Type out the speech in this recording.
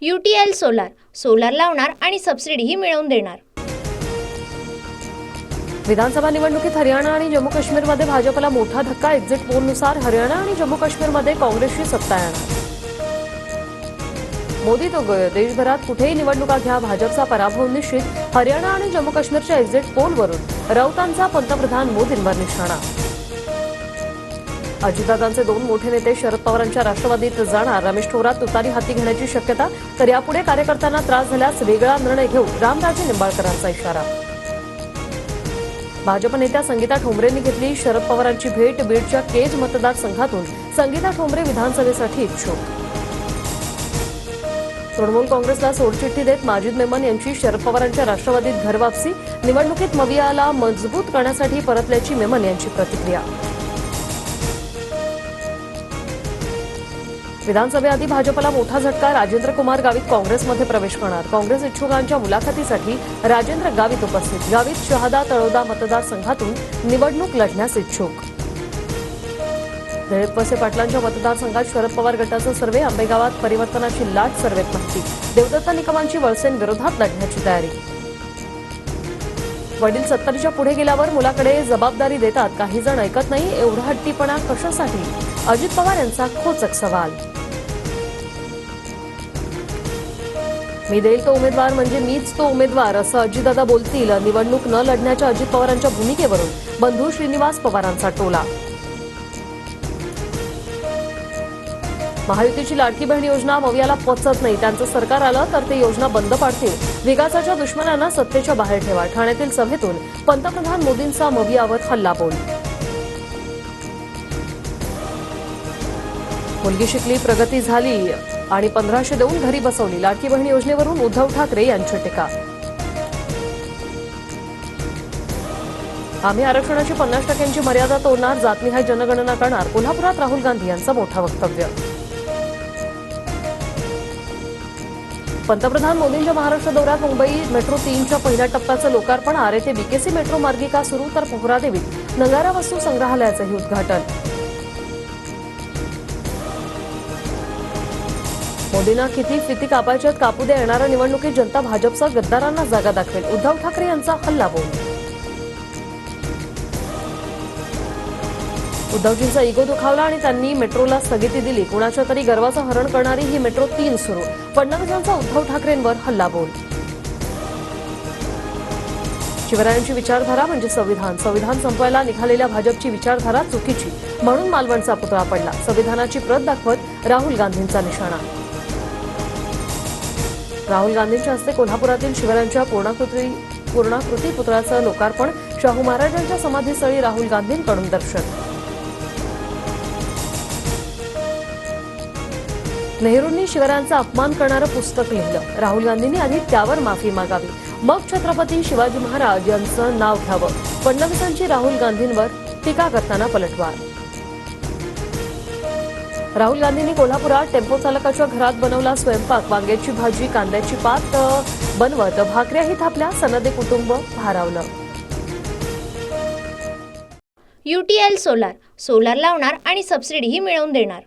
UTL solar लावणार आणि सबसिडीही मिळवून देणार। विधानसभा निवडणुकीत हरियाणा आणि जम्मू काश्मीरमध्ये भाजपला मोठा धक्का। एक्झिट पोलनुसार हरियाणा आणि जम्मू काश्मीरमध्ये काँग्रेसची सत्ता येणार। मोदी तो गय, देशभरात कुठेही निवडणुका घ्या, भाजपचा पराभव निश्चित। हरियाणा आणि जम्मू काश्मीरच्या एक्झिट पोलवरून राऊतांचा पंतप्रधान मोदींवर निशाणा। अजितदादांचे दोन मोठे नेते शरद पवारांच्या राष्ट्रवादीत जाणार। रमेश थोरात तुतारी हाती घेण्याची शक्यता, तर यापुढे कार्यकर्त्यांना त्रास झाल्यास वेगळा निर्णय घेऊ, रामराजे निंबाळकरांचा इशारा। भाजप नेत्या संगीता ठोंबरेंनी घेतली शरद पवारांची भेट। बीडच्या केज मतदारसंघातून संगीता ठोंबरे विधानसभेसाठी इच्छुक। तृणमूल काँग्रेसला सोडचिठ्ठी देत माजिद मेमन यांची शरद पवारांच्या राष्ट्रवादीत घरवापसी। निवडणुकीत मवियाला मजबूत करण्यासाठी परतल्याची मेमन यांची प्रतिक्रिया। विधानसभेआधी भाजपला मोठा झटका, राजेंद्र कुमार गावित काँग्रेसमध्ये प्रवेश करणार। काँग्रेस इच्छुकांच्या मुलाखतीसाठी राजेंद्र गावित उपस्थित। गावित शहादा तळोदा मतदारसंघातून निवडणूक लढण्यास इच्छुक। दिलीप वळसे पाटलांच्या मतदारसंघात शरद पवार गटाचा सर्व्हे। आंबेगावात परिवर्तनाची लाट सर्व्हेत माहिती। देवदत्त निकमांची वळसेंविरोधात लढण्याची तयारी। वडील 70च्या पुढे गेल्यावर मुलाकडे जबाबदारी देतात, काही जण ऐकत नाही, एवढा हट्टीपणा कशासाठी? अजित पवार यांचा खोचक सवाल। मी देईल तो उमेदवार म्हणजे मीच तो उमेदवार, असं अजितदादा बोलतील। निवडणूक न लढण्याच्या अजित पवारांच्या भूमिकेवरून बंधू श्रीनिवास पवारांचा टोला। महायुतीची लाडकी बहीण योजना मवियाला पचत नाही, त्यांचं सरकार आलं तर ते योजना बंद पाडतील। विकासाच्या दुश्मनांना सत्तेच्या बाहेर ठेवा। ठाण्यातील सभेतून पंतप्रधान मोदींचा मवियावर हल्लाबोल। मुलगी शिकली, प्रगती झाली आणि 1500 देऊन घरी बसवली। लाडकी बहीण योजनेवरून उद्धव ठाकरे यांची टीका। आम्ही आरक्षणाची 50% मर्यादा तोडणार, जातनिहाय जनगणना करणार। कोल्हापुरात राहुल गांधी यांचं मोठं वक्तव्य। पंतप्रधान मोदींच्या महाराष्ट्र दौऱ्यात मुंबई मेट्रो 3च्या पहिल्या टप्प्याचं लोकार्पण। आरे ते बीकेसी मेट्रो मार्गिका सुरू, तर पोहरादेवीत नगारा वस्तू संग्रहालयाचंही उद्घाटन। मोदींना किती फिती कापायच्यात कापू द्या, येणाऱ्या निवडणुकीत जनता भाजपचा गद्दारांना जागा दाखवेल। उद्धव ठाकरे यांचा हल्लाबोल। उद्धवजींचा इगो दुखावला आणि त्यांनी मेट्रोला स्थगिती दिली। कुणाच्या तरी गर्वाचं हरण करणारी ही मेट्रो 3 सुरू। फडणवीसांचा उद्धव ठाकरेंवर हल्लाबोल। शिवरायांची विचारधारा म्हणजे संविधान संपवायला निघालेल्या भाजपची विचारधारा चुकीची, म्हणून मालवणचा पुतळा पडला। संविधानाची प्रत दाखवत राहुल गांधींचा निशाणा। राहुल गांधींच्या हस्ते कोल्हापुरातील शिवरायांच्या पूर्णाकृती पुतळ्याचं लोकार्पण। शाहू महाराजांच्या समाधीस्थळी राहुल गांधींकडून दर्शन। नेहरूंनी शिवरायांचा अपमान करणारं पुस्तक लिहिलं, राहुल गांधींनी आधी त्यावर माफी मागावी, मग छत्रपती शिवाजी महाराज यांचं नाव घ्यावं। फडणवीसांची राहुल गांधींवर टीका करताना पलटवार। राहुल गांधींनी कोल्हापुरात टेम्पो चालकाच्या घरात बनवला स्वयंपाक। वांग्याची भाजी, कांद्याची पात बनवत भाकऱ्याही थापल्या। सनदे कुटुंब भारावलं। UTL सोलार लावणार आणि सबसिडीही मिळवून देणार।